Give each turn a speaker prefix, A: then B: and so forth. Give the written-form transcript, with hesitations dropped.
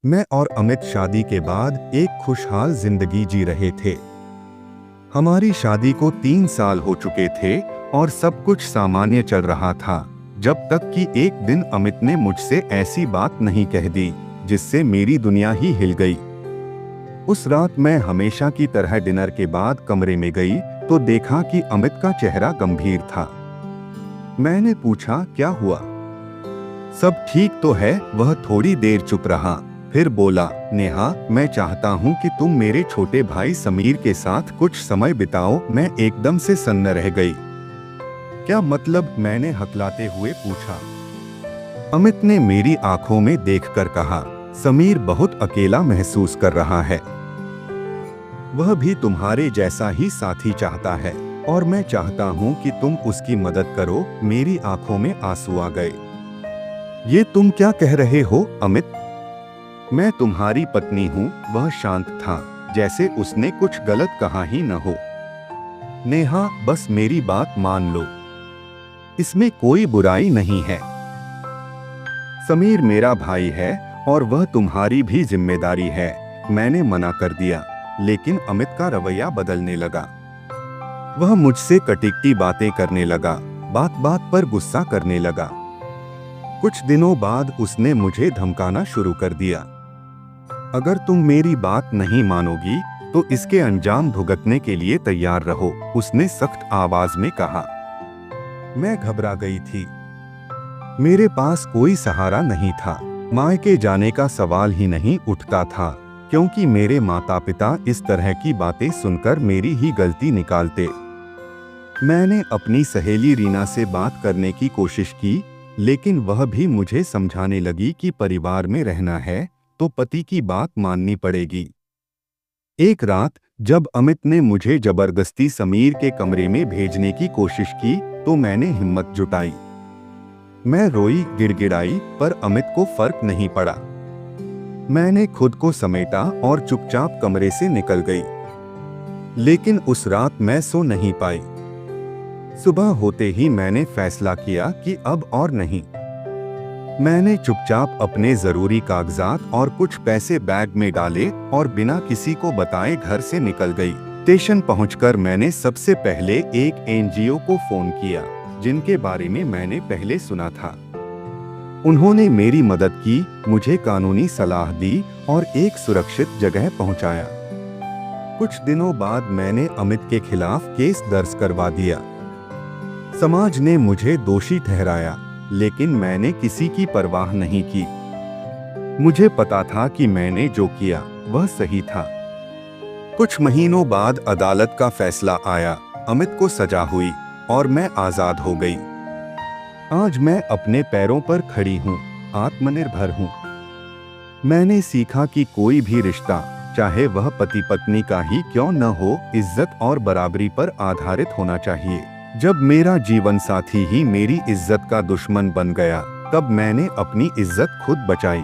A: मैं और अमित शादी के बाद एक खुशहाल जिंदगी जी रहे थे। हमारी शादी को 3 साल हो चुके थे और सब कुछ सामान्य चल रहा था, जब तक कि एक दिन अमित ने मुझसे ऐसी बात नहीं कह दी जिससे मेरी दुनिया ही हिल गई। उस रात मैं हमेशा की तरह डिनर के बाद कमरे में गई तो देखा कि अमित का चेहरा गंभीर था। मैंने पूछा, क्या हुआ? सब ठीक तो है? वह थोड़ी देर चुप रहा, फिर बोला, नेहा, मैं चाहता हूँ कि तुम मेरे छोटे भाई समीर के साथ कुछ समय बिताओ। मैं एकदम से सन्न रह गई। क्या मतलब? मैंने हकलाते हुए पूछा। अमित ने मेरी आंखों में देखकर कहा, समीर बहुत अकेला महसूस कर रहा है। वह भी तुम्हारे जैसा ही साथी चाहता है और मैं चाहता हूँ कि तुम उसकी मदद करो। मेरी आंखों में आंसू आ गए। ये तुम क्या कह रहे हो अमित? मैं तुम्हारी पत्नी हूँ। वह शांत था, जैसे उसने कुछ गलत कहा ही न हो। नेहा, बस मेरी बात मान लो, इसमें कोई बुराई नहीं है। समीर मेरा भाई है और वह तुम्हारी भी जिम्मेदारी है। मैंने मना कर दिया, लेकिन अमित का रवैया बदलने लगा। वह मुझसे कटीकटी बातें करने लगा, बात बात पर गुस्सा करने लगा। कुछ दिनों बाद उसने मुझे धमकाना शुरू कर दिया। अगर तुम मेरी बात नहीं मानोगी तो इसके अंजाम भुगतने के लिए तैयार रहो, उसने सख्त आवाज में कहा। मैं घबरा गई थी। मेरे पास कोई सहारा नहीं था। मायके जाने का सवाल ही नहीं उठता था, क्योंकि मेरे माता पिता इस तरह की बातें सुनकर मेरी ही गलती निकालते। मैंने अपनी सहेली रीना से बात करने की कोशिश की, लेकिन वह भी मुझे समझाने लगी कि परिवार में रहना है तो पति की बात माननी पड़ेगी। एक रात जब अमित ने मुझे जबरदस्ती समीर के कमरे में भेजने की कोशिश की तो मैंने हिम्मत जुटाई। मैं रोई, गिड़गिड़ाई, पर अमित को फर्क नहीं पड़ा। मैंने खुद को समेटा और चुपचाप कमरे से निकल गई। लेकिन उस रात मैं सो नहीं पाई। सुबह होते ही मैंने फैसला किया कि अब और नहीं। मैंने चुपचाप अपने जरूरी कागजात और कुछ पैसे बैग में डाले और बिना किसी को बताए घर से निकल गई। स्टेशन पहुंचकर मैंने सबसे पहले एक एनजीओ को फोन किया, जिनके बारे में मैंने पहले सुना था। उन्होंने मेरी मदद की, मुझे कानूनी सलाह दी और एक सुरक्षित जगह पहुंचाया। कुछ दिनों बाद मैंने अमित के खिलाफ केस दर्ज करवा दिया। समाज ने मुझे दोषी ठहराया, लेकिन मैंने किसी की परवाह नहीं की। मुझे पता था कि मैंने जो किया वह सही था। कुछ महीनों बाद अदालत का फैसला आया, अमित को सजा हुई और मैं आजाद हो गई। आज मैं अपने पैरों पर खड़ी हूँ, आत्मनिर्भर हूँ। मैंने सीखा कि कोई भी रिश्ता, चाहे वह पति पत्नी का ही क्यों न हो, इज्जत और बराबरी पर आधारित होना चाहिए। जब मेरा जीवन साथी ही मेरी इज्जत का दुश्मन बन गया, तब मैंने अपनी इज्जत खुद बचाई।